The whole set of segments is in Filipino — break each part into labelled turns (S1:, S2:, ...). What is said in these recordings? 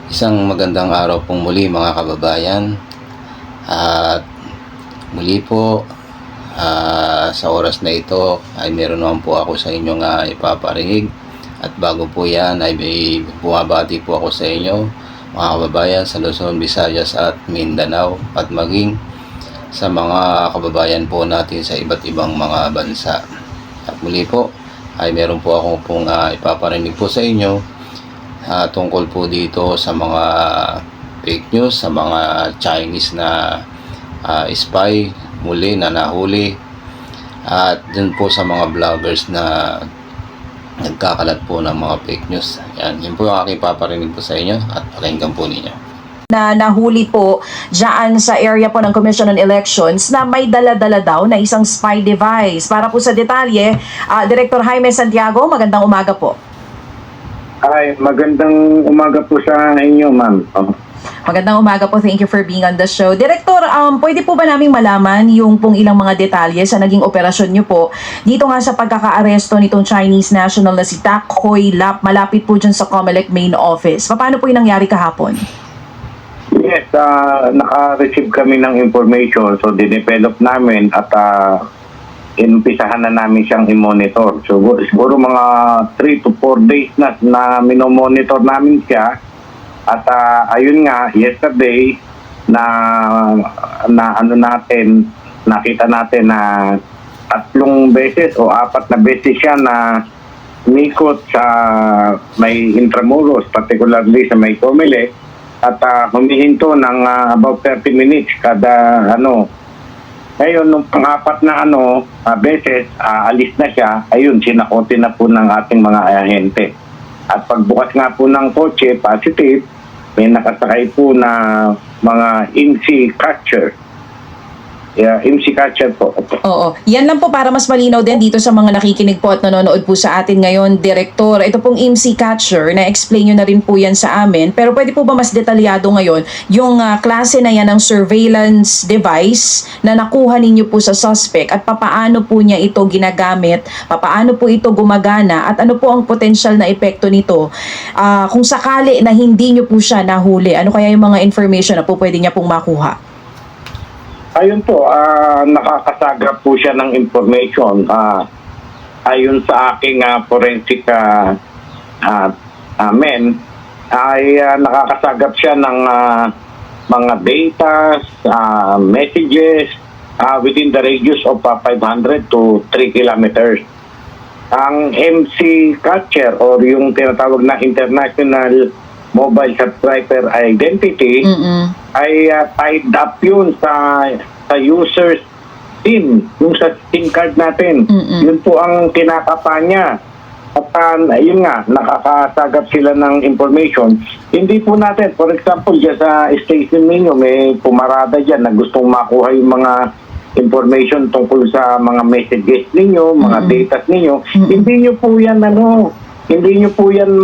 S1: Isang magandang araw pong muli mga kababayan. At muli po sa oras na ito ay meron naman po ako sa inyo nga ipaparinig. At bago po yan ay may bumabati po ako sa inyo mga kababayan sa Luzon, Visayas at Mindanao, at maging sa mga kababayan po natin sa iba't ibang mga bansa. At muli po ay meron po ako pong ipaparinig po sa inyo tungkol po dito sa mga fake news, sa mga Chinese na spy muli na nahuli, at dun po sa mga vloggers na nagkakalat po ng mga fake news. Yan po yung aking paparinig po sa inyo at pakinggan po ninyo.
S2: Na nahuli po dyan sa area po ng Commission on Elections na may dala-dala daw na isang spy device. Para po sa detalye, Director Jaime Santiago, magandang umaga po.
S3: Ay, magandang umaga po sa inyo, ma'am.
S2: Magandang umaga po. Thank you for being on the show. Director, pwede po ba naming malaman yung pong ilang mga detalye sa naging operasyon nyo po dito nga sa pagkaka-aresto nitong Chinese national na si Tak Hoi Lap, malapit po dyan sa Comelec main office? Paano po yung nangyari kahapon?
S3: Yes, naka-receive kami ng information. So, dinevelop namin at inumpisahan na namin siyang i-monitor. So, siguro mga 3 to 4 days na minomonitor namin siya. At ayun nga, yesterday, nakita natin na 3 beses o 4 na beses siya na umikot sa may Intramuros, particularly sa may Comelec, at humihinto ng about 30 minutes kada Ngayon, nung pang-4 na beses, alis na siya, ayun, sinakote na po ng ating mga ahente. At pagbukas nga po ng kotse, positive, may nakasakay po na mga MC catcher. Yeah, MC catcher po.
S2: Oo. Yan lang po para mas malinaw din dito sa mga nakikinig po at nanonood po sa atin ngayon, Director. Ito pong MC catcher, na-explain nyo na rin po yan sa amin. Pero pwede po ba mas detalyado ngayon yung klase na yan ng surveillance device na nakuha ninyo po sa suspect at papaano po niya ito ginagamit, papaano po ito gumagana, at ano po ang potensyal na epekto nito kung sakali na hindi nyo po siya nahuli? Ano kaya yung mga information na po pwede niya pong makuha?
S3: Ayun po, nakakasagap po siya ng information. Ayon sa aking forensic men, ay nakakasagap siya ng mga data, messages within the radius of 500 to 3 kilometers. Ang MC catcher or yung tinatawag na International Mobile Subscriber Identity ay tied up yun sa user's SIM, yung sa SIM card natin. Yun po ang kinakapa niya. At yun nga, nakakasagap sila ng information. Hindi po natin, for example, dyan sa station ninyo, may pumarada dyan na gustong makuha yung mga information tungkol sa mga messages ninyo, mga data ninyo. Hindi nyo po yan hindi nyo po yan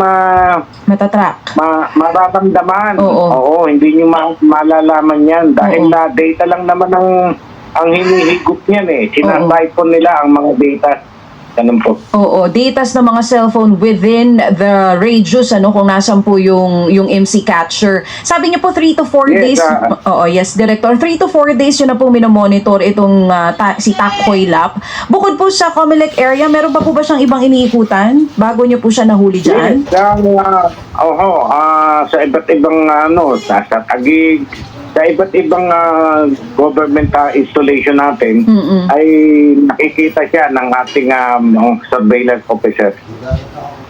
S2: Matatrack.
S3: mararamdaman.
S2: Oo.
S3: Oo, hindi nyo malalaman yan. Dahil na data lang naman ang hinihigop niyan eh. Sinatypon nila ang mga data. Ganun po.
S2: Oo, datas ng mga cellphone within the radius kung nasan po yung MC catcher. Sabi niyo po 3 to 4 days. Oo, yes, Director. 3 to 4 days yun na po minomonitor itong si Tak Hoi Lap. Bukod po sa Comelec area, meron pa po ba siyang ibang iniikutan bago niyo po siya nahuli dyan?
S3: Yes, sa iba't ibang sa Taguig, sa iba't ibang government installation natin ay nakikita siya ng ating surveillance officers.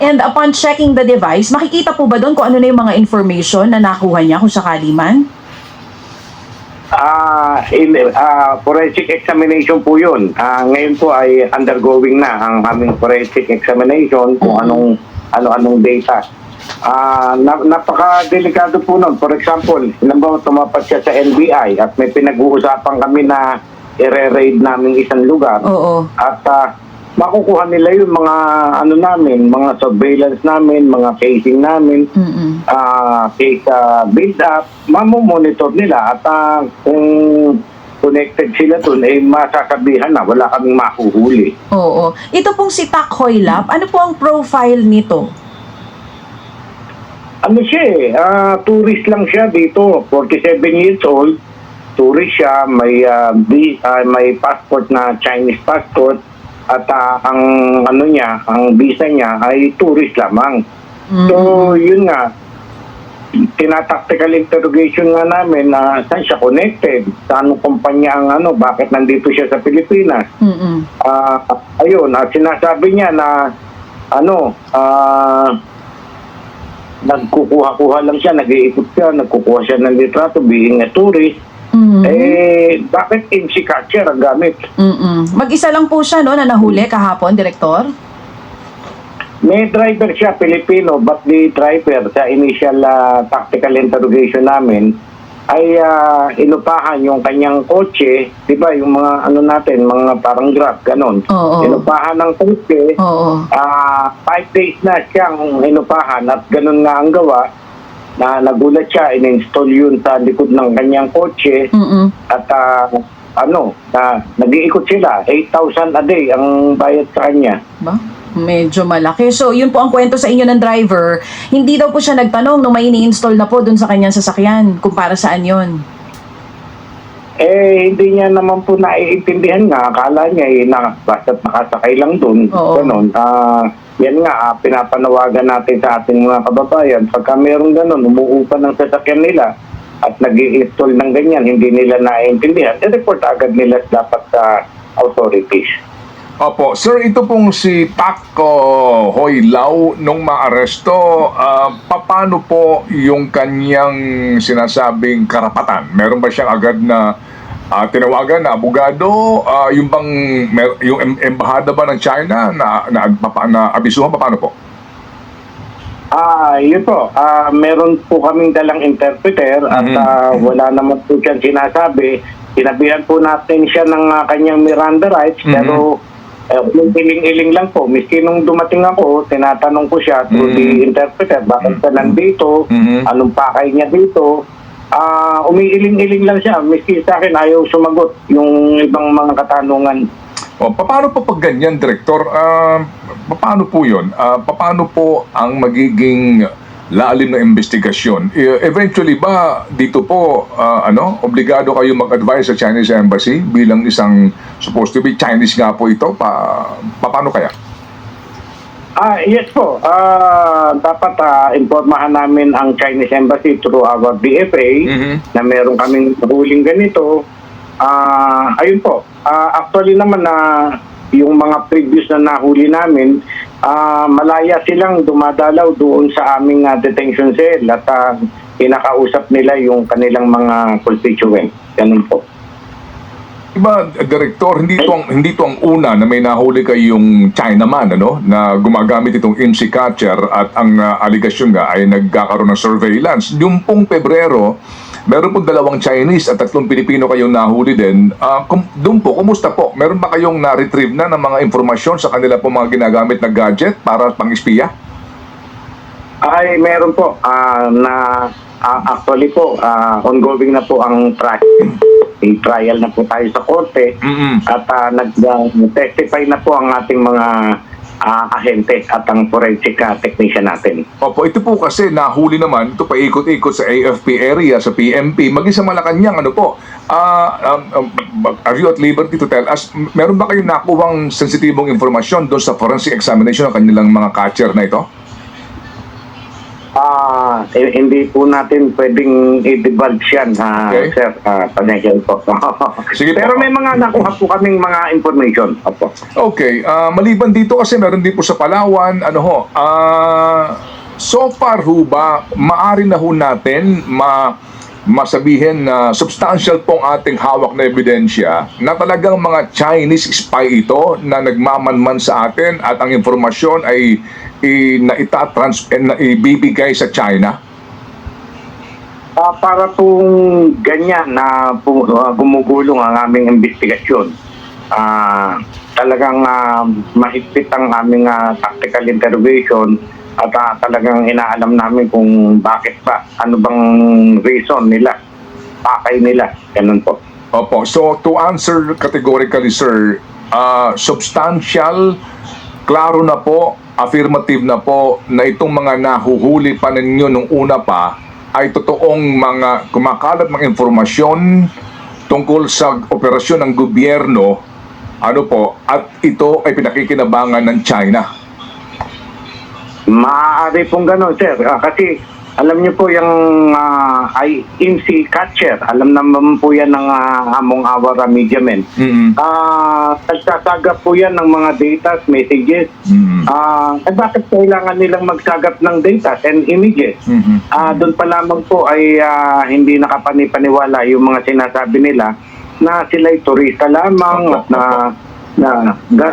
S2: And upon checking the device, makikita po ba doon kung ano na yung mga information na nakuha niya kung sakali man?
S3: Forensic examination po yun. Ngayon po ay undergoing na ang aming forensic examination kung anong data. Napaka-delikado po nun. For example, tumapat siya sa NBI at may pinag-uusapan kami na i-raid namin isang lugar.
S2: Oo.
S3: At makukuha nila yung mga mga surveillance namin, mga casing namin, case build-up, mamomonitor nila. At kung connected sila dun, masasabihan na wala kaming makuhuli.
S2: Oo. Ito pong si Tak Hoi Lap, ano po ang profile nito?
S3: Ano siya tourist lang siya dito, 47 years old, tourist siya, may passport na Chinese passport at ang ang visa niya ay tourist lamang. So, yun nga, tinatactical interrogation nga namin na saan siya connected, sa anong kumpanya ang bakit nandito siya sa Pilipinas. Ayun, sinasabi niya na nagkukuha-kuha lang siya, nag-iikot siya, nagkukuha siya ng litrato being a tourist. Bakit MC catcher ang gamit?
S2: Mag-isa lang po siya na nahuli kahapon, Direktor?
S3: May driver siya, Pilipino, but the driver sa initial tactical interrogation namin ay inupahan yung kanyang kotse, di ba, yung mga mga parang Grab, ganon.
S2: Oo.
S3: Inupahan ng kotse,
S2: Oo.
S3: 5 days na siyang inupahan at ganon nga ang gawa na nagulat siya, in-install yun sa likod ng kanyang kotse at nag-iikot sila, 8,000 a day ang bayad sa kanya.
S2: Ba? Medyo malaki. So, yun po ang kwento sa inyo ng driver. Hindi daw po siya nagtanong nung may ini-install na po dun sa kanyang sasakyan kung para saan yun.
S3: Hindi niya naman po naiintindihan nga. Akala niya basta't nakasakay lang dun.
S2: Oo.
S3: Ganon. Yan nga, pinapanawagan natin sa ating mga kababayan. Pagka meron ganon, umuupa ng sasakyan nila at nag-i-install ng ganyan, hindi nila naiintindihan, i-report agad nila dapat sa authorities.
S4: Opo, sir, ito pong si Paco Hoylao nung maaresto, paano po yung kanyang sinasabing karapatan? Meron ba siyang agad na tinawagan na abogado? Yung bang yung embahada ba ng China na abisuhan, paano po?
S3: Yun po. Meron po kaming dalang interpreter at wala naman po siyang sinasabi. Sinabihan po natin siya ng kanyang Miranda rights, pero iling-iling lang po. Miski nung dumating ako, tinatanong ko siya through the interpreter, bakit ka nandito, anong pakay niya dito. Umiiling-iling lang siya. Miski sa akin, ayaw sumagot yung ibang mga katanungan.
S4: Paano po pag ganyan, Direktor? Paano po yun? Paano po ang magiging lalim na investigasyon? Eventually ba dito po obligado kayo mag-advise sa Chinese Embassy bilang isang supposed to be Chinese nga po ito? Paano kaya?
S3: Yes po. Dapat informahan namin ang Chinese Embassy through our BFA na meron kaming huling ganito. Ayun po. Actually naman yung mga previous na nahuli namin, malaya silang dumadalaw doon sa aming detention cell at pinakausap nila yung kanilang mga constituent. Ganun po.
S4: Diba, Direktor, hindi to ang una na may nahuli kayong Chinaman na gumagamit itong MC catcher at ang aligasyon nga ay nagkakaroon ng surveillance. Yung pong Pebrero, meron pong 2 Chinese at 3 Pilipino kayong nahuli din. Doon po, kumusta po? Meron ba kayong na-retrieve na ng mga informasyon sa kanila po mga ginagamit na gadget para pang-espiya?
S3: Ay, meron po. Actually po, ongoing na po ang trial na po tayo sa korte at nag-testify na po ang ating mga ahente at ang forensic technician natin.
S4: Opo, ito po kasi nahuli naman, ito pa ikot-ikot sa AFP area, sa PMP, maging sa Malacanang, are you at liberty to tell us, meron ba kayong nakuhang sensitibong informasyon doon sa forensic examination ng kanilang mga catcher na ito?
S3: Hindi po natin pwedeng i-divulge yan,
S4: Okay.
S3: sir. Pasensya po.
S4: Sige po.
S3: Pero may mga nakuha po kaming mga information. Opo.
S4: Okay, maliban dito kasi meron din po sa Palawan, so far ho ba, maari na ho natin masabihin na substantial pong ating hawak na ebidensya na talagang mga Chinese spy ito na nagmamanman sa atin at ang informasyon ay ibibigay sa China?
S3: Para pong ganyan na gumugulong ang aming investigasyon, talagang mahigpit ang aming tactical interrogation at talagang inaalam namin kung bakit pa, ano bang reason nila, pakay nila, ganun po.
S4: Opo, so to answer categorically, sir, substantial klaro na po, affirmative na po na itong mga nahuhuli pa ninyo nung una pa ay totoong mga kumakalat ng informasyon tungkol sa operasyon ng gobyerno, ano po, at ito ay pinakikinabangan ng China.
S3: Maaari pong gano'n, sir. Kasi alam niyo po yung IMC catcher, alam naman po yan ng Among Awara Media Men. Nagsasagap po yan ng mga data, messages. Bakit kailangan nilang magsagap ng data and images? Doon pa lamang po ay hindi nakapanipaniwala yung mga sinasabi nila na sila'y turista lamang at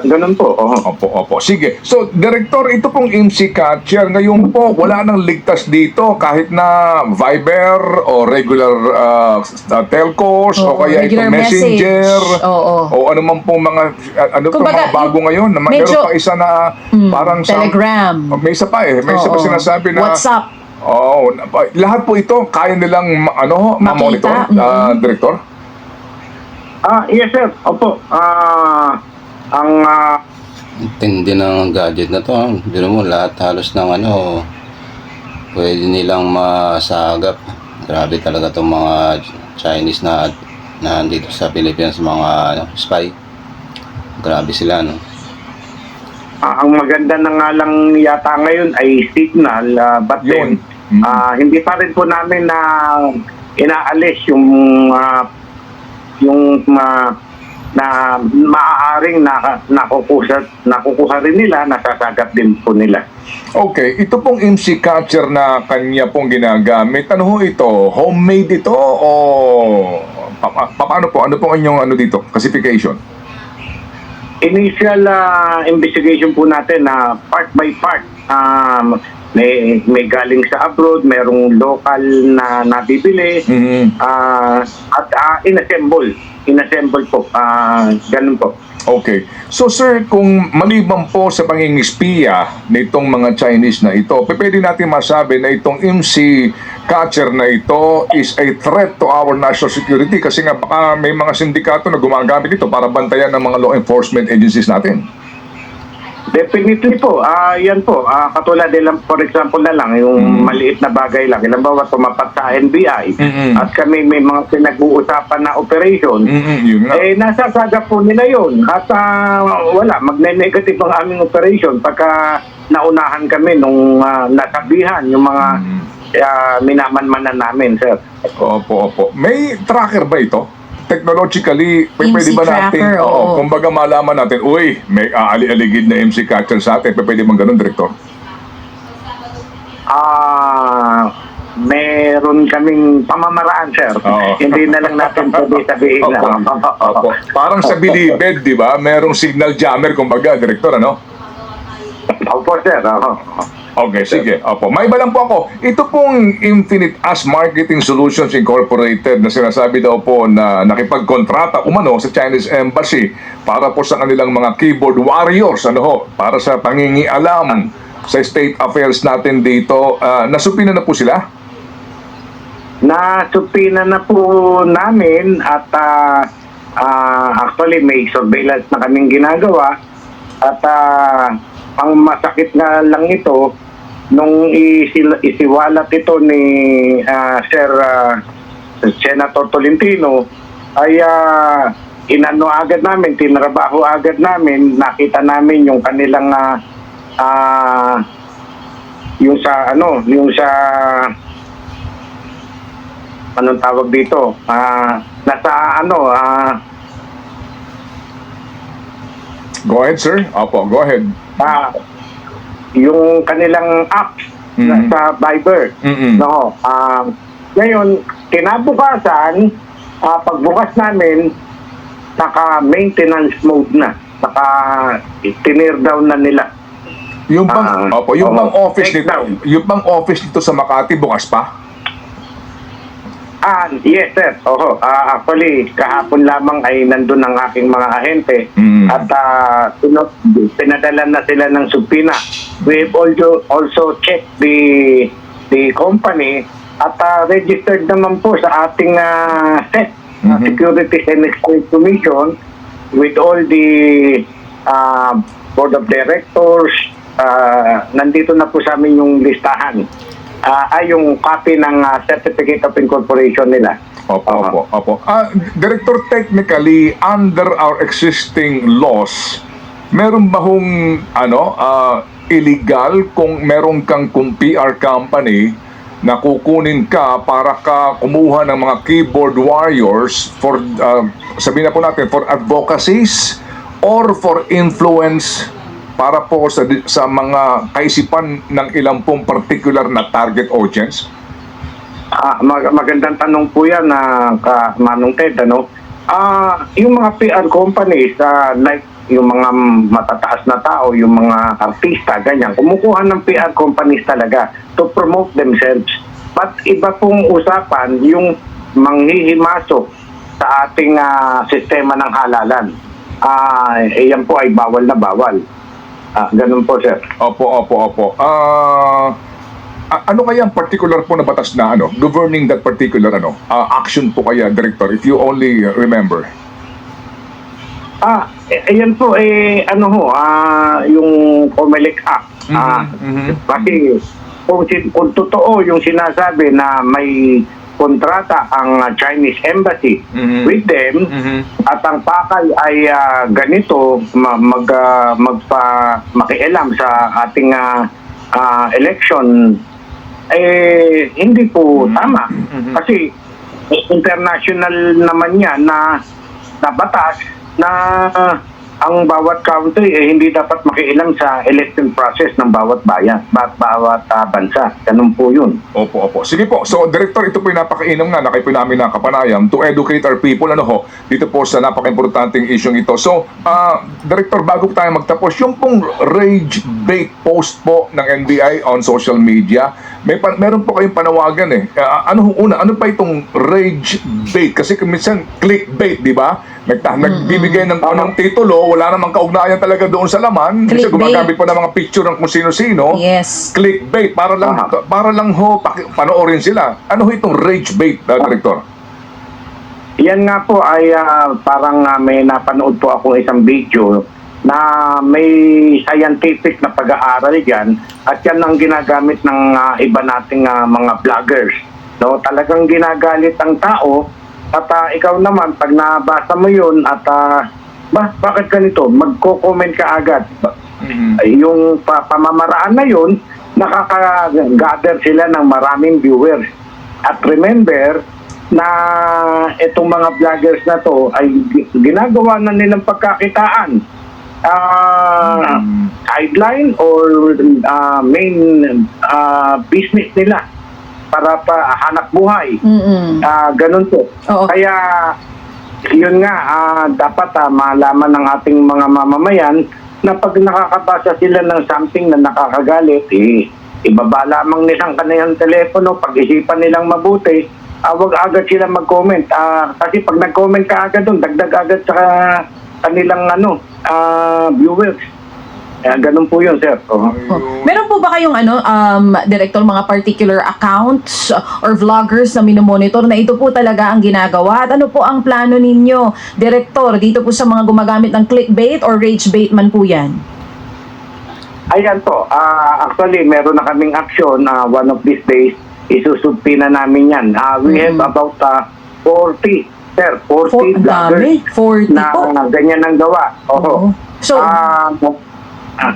S3: ganun po.
S4: Opo. Sige. So, Director, ito pong IMC catcher, ngayon po, wala nang ligtas dito kahit na Viber o regular telcos o kaya
S2: regular
S4: itong Messenger.
S2: Oo.
S4: O ano man pong mga,
S2: Kumbaga,
S4: mga bago ngayon. Na
S2: medyo-
S4: meron pa isa na parang
S2: Telegram.
S4: May isa pa eh. May isa pa
S2: Oo.
S4: sinasabi na
S2: WhatsApp.
S4: Oo. Lahat po ito, kaya nilang ma-monitor, Director?
S3: Yes, sir. Opo. Ang
S1: Tindi ng gadget na to. Biro mo, lahat halos ng pwede nilang masagap. Grabe talaga itong mga Chinese na nandito sa Pilipinas, mga spy. Grabe sila, no?
S3: ang maganda na nga lang yata ngayon ay signal, but then hindi pa rin po namin na inaalis yung na maaaring nakukuha rin nila, nasasagap din po nila.
S4: Okay, ito pong IMC catcher na kanya pong ginagamit, ano ho ito? Homemade ito o paano po? Ano pong inyong dito? Classification?
S3: Initial investigation po natin na part by part. May galing sa abroad, merong local na nabibili, at inassemble po. Ganun po.
S4: Okay. So sir, kung maliban po sa pangingispiya nitong mga Chinese na ito, pwede natin masabi na itong IMC catcher na ito is a threat to our national security kasi nga baka may mga sindikato na gumagamit ito para bantayan ng mga law enforcement agencies natin.
S3: Definitely po. Yan po. Katulad lang, for example na lang, yung maliit na bagay lang. Ilang bawa tumapat sa NBI at kami may mga pinag-uusapan na operation.
S4: Yun nga.
S3: Nasasaga po nila yun. At wala, magne-negative ang aming operation pagka naunahan kami nung nasabihan yung mga minamanmanan namin, sir.
S4: Opo. May tracker ba ito? Technologically, pwede ba natin,
S2: tracker, oo.
S4: kumbaga malaman natin, uy, may aali-aligid na MC catcher sa atin, pwede bang ganun, Director?
S3: Meron kaming pamamaraan, sir.
S4: Oo.
S3: Hindi na lang natin pwede sabihin na.
S4: Opo. Parang sa bilibed, di ba? Merong signal jammer, kumbaga, Director, ano?
S3: Opo, sir.
S4: Okay, sige. Opo. May iba lang po ako. Ito pong Infinite As Marketing Solutions Incorporated na sinasabi daw po na nakipagkontrata umano sa Chinese Embassy para po sa kanilang mga keyboard warriors, para sa pangingialam sa state affairs natin dito. Nasupina na po sila?
S3: Nasupina na po namin at actually may surveillance na kaming ginagawa at ang masakit na lang ito nung isiwalat ito ni Sir Senator Tolentino ay inano agad namin, tinrabaho agad namin, nakita namin yung kanilang yung sa anong tawag dito,
S4: Go ahead, sir. Opo, go ahead.
S3: yung kanilang apps sa Viber. Ngayon, kinabukasan, pagbukas namin, naka-maintenance mode na. Naka-tinir down na nila.
S4: Yung bang, yung bang office
S3: take
S4: nito,
S3: down.
S4: yung bang office nito sa Makati bukas pa?
S3: Yes, sir. Actually, kahapon lamang ay nandun ang aking mga ahente at pinadala na sila ng subpina. We've also checked the company at registered naman po sa ating SEC, Securities and Exchange Commission, with all the board of directors, nandito na po sa amin yung listahan. Yung copy ng certificate of incorporation nila.
S4: Opo. Director, technically, under our existing laws, meron ba hong illegal kung meron kung PR company na kukunin ka para ka kumuha ng mga keyboard warriors for, sabihin na po natin, for advocacies or for influence para po sa mga kaisipan ng ilang pong particular na target audience?
S3: Magandang tanong po yan na Manong Ted, yung mga PR companies, like yung mga matataas na tao, yung mga artista, ganyan, kumukuha ng PR companies talaga to promote themselves. But iba pong usapan yung manghihimasok sa ating sistema ng halalan. Yan po ay bawal na bawal. Ganun po, sir.
S4: Opo. Ano kaya ang particular po na batas na governing that particular action po kaya, Director, if you only remember?
S3: Ayan po, yung COMELEC Act. Kasi kung totoo yung sinasabi na may kontrata ang Chinese Embassy with them, at ang pakay ay ganito, makialam sa ating election, hindi po tama. Kasi international naman yan na batas na ang bawat country hindi dapat makialam sa election process ng bawat bayan, bawat bansa. Ganun po yun.
S4: Opo. Sige po. So, Director, ito po yung napakainam na kayo po namin nakapanayam to educate our people dito po sa napaka-importanting issue ito. So, Director, bago tayo magtapos, yung pong rage bait post po ng NBI on social media, meron po kayong panawagan ano pa itong rage bait? Kasi minsan clickbait, di ba? Nagbibigay ng anong titulo, wala namang kaugnayan talaga doon sa laman. Kasi gumagamit pa ng mga picture ng kung sino-sino.
S2: Yes.
S4: Clickbait, para lang panoorin sila. Ano itong rage bait, Director?
S3: Yan nga po ay parang may napanood po ako isang video na may scientific na pag-aaral dyan, at yan ang ginagamit ng iba nating mga vloggers. Talagang ginagalit ang tao, at ikaw naman pag nabasa mo yun at bakit ganito, magko-comment ka agad. Yung pamamaraan na yun, nakaka-gather sila ng maraming viewers. At remember na itong mga vloggers na to ay ginagawa na nilang pagkakitaan. Sideline or main business nila para pa hanap buhay. Ganun po.
S2: Oo.
S3: Kaya yun nga, dapat malaman ng ating mga mamamayan na pag nakakabasa sila ng something na nakakagalit, ibaba lamang nilang kanilang telepono, pag-isipan nilang mabuti, wag agad sila mag-comment. Kasi pag nag-comment ka agad doon, dagdag agad sa kanilang viewers. Ganun po yun, sir.
S2: Meron po ba kayong Director, mga particular accounts or vloggers na minomonitor na ito po talaga ang ginagawa? At ano po ang plano ninyo, Director, dito po sa mga gumagamit ng clickbait or rage bait man po yan?
S3: Ayan po. Actually, meron na kaming action. One of these days, isusubpina namin yan. We have about 40, sir, 40 vloggers
S2: 40
S3: na
S2: po?
S3: ganyan ang gawa.
S2: So,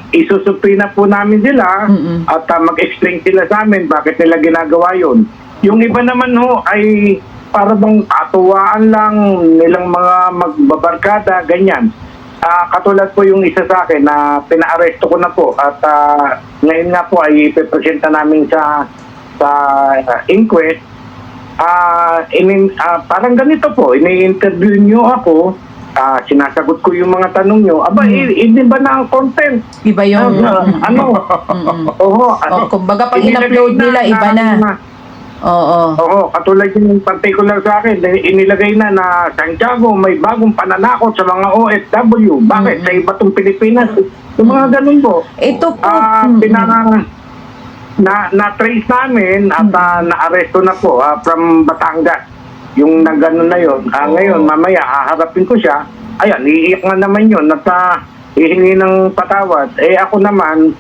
S3: isusupina po namin sila at mag-explain sila sa amin bakit nila ginagawa yun. Yung iba naman ay para bang katuwaan lang nilang mga magbabarkada, ganyan. Katulad po yung isa sa akin na pinaaresto ko na po at ngayon nga po ay ipipresenta namin sa inquest. Parang ganito po, ini-interview nyo ako, sinasagot ko yung mga tanong nyo, hindi ba na ang content?
S2: Iba yung... kumbaga pag in-upload nila, iba na. Oo,
S3: katulad yung particular sa akin, inilagay na Santiago may bagong pananakot sa mga OFW. Bakit? Sa iba tong Pilipinas. Yung mga ganun po.
S2: Ito po...
S3: na-trace namin at na-aresto na po from Batangas. Yung nagano na yun. Ngayon, mamaya, haharapin ko siya. Ayan, iiyak nga naman yun. At hihingi ng patawad. Ako naman,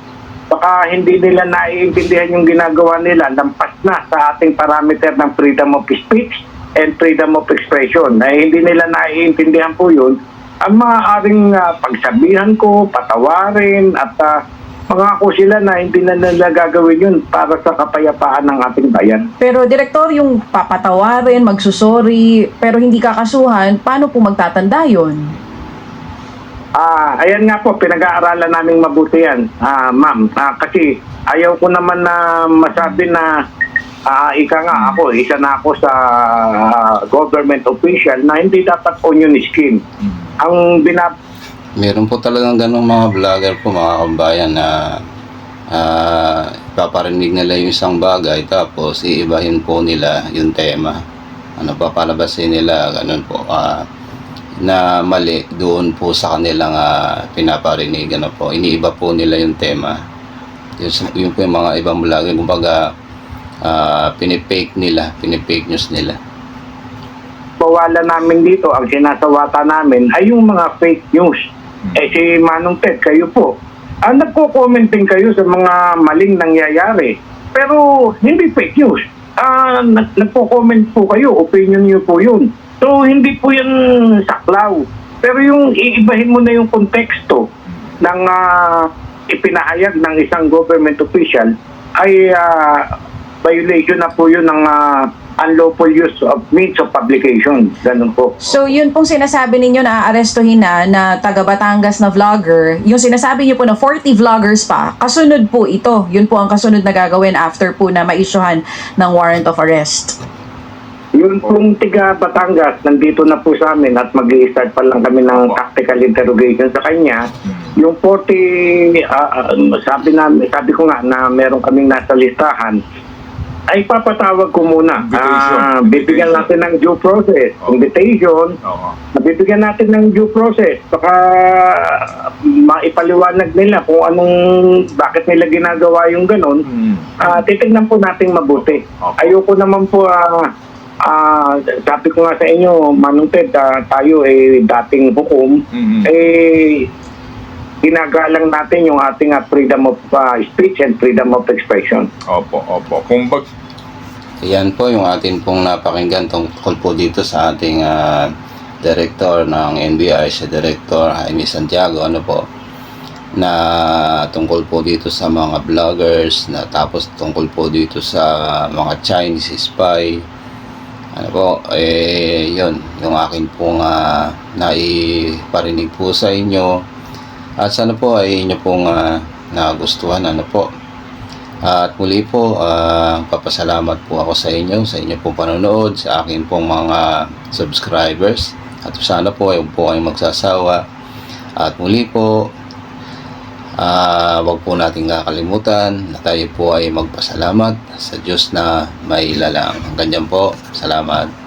S3: baka hindi nila naiintindihan yung ginagawa nila, lampas na sa ating parameter ng freedom of speech and freedom of expression. Hindi nila naiintindihan po yun. Ang maaaring pagsabihan ko, patawarin, at mangako sila na hindi na nila gagawin yun para sa kapayapaan ng ating bayan.
S2: Pero Direktor, yung papatawarin, magsusori, pero hindi kakasuhan, paano po magtatanda yun?
S3: Ayan nga po, pinag-aaralan naming mabuti yan, ma'am. Kasi ayaw ko naman na masabi na ika nga ako, isa na ako sa government official na hindi dapat onion skin. Ang
S1: Meron po talagang ganong mga vlogger po, mga kabayan, na paparinig nila yung isang bagay tapos iibahin po nila yung tema. Papalabasin nila, ganun po, na mali doon po sa kanilang pinaparinig. Iniiba po nila yung tema. Yun po yung mga ibang vlogger, kumbaga pinipake news nila.
S3: bawala namin dito, ang sinasawata namin ay yung mga fake news. Si Manong Ted, kayo po, nagko-commenting kayo sa mga maling nangyayari. Pero hindi fake news. Nagko-comment po kayo, opinion niyo po yun. So hindi po yan saklaw. Pero yung iibahin mo na yung konteksto ng ipinahayag ng isang government official ay violation na po yun ng unlawful use of means of publication. Ganun po.
S2: So, yun pong sinasabi ninyo na aarestuhin na taga Batangas na vlogger, yung sinasabi niyo po na 40 vloggers pa, kasunod po ito. Yun po ang kasunod na gagawin after po na ma-issuehan ng warrant of arrest.
S3: Yun pong tiga Batangas, nandito na po sa amin at mag-i-start pa lang kami ng tactical interrogation sa kanya. Yung 40, sabi ko nga na meron kaming nasa listahan, ay papatawag ko muna. Bibigyan natin ng due process. Invitation. Bibigyan natin ng due process. Baka maipaliwanag nila kung bakit nila ginagawa yung ganun. Titignan po natin mabuti. Ayoko naman po, sabi ko nga sa inyo, Manong Ted, tayo dating hukom, ginagalang natin yung ating freedom of speech and freedom of expression.
S4: Opo.
S1: Yan po yung atin pong napakinggan tungkol po dito sa ating director ng NBI, si Director Jaime Santiago, na tungkol po dito sa mga vloggers, na tapos tungkol po dito sa mga Chinese spy. Yun, yung akin pong naiparinig po sa inyo. At sana po ay inyo pong nagustuhan. At muli po, papasalamat po ako sa inyo pong panonood, sa akin pong mga subscribers. At sana po ay huwag po kayong magsasawa. At muli po, huwag po natin kakalimutan na tayo po ay magpasalamat sa Diyos na may lalang. Hanggang dyan po, salamat.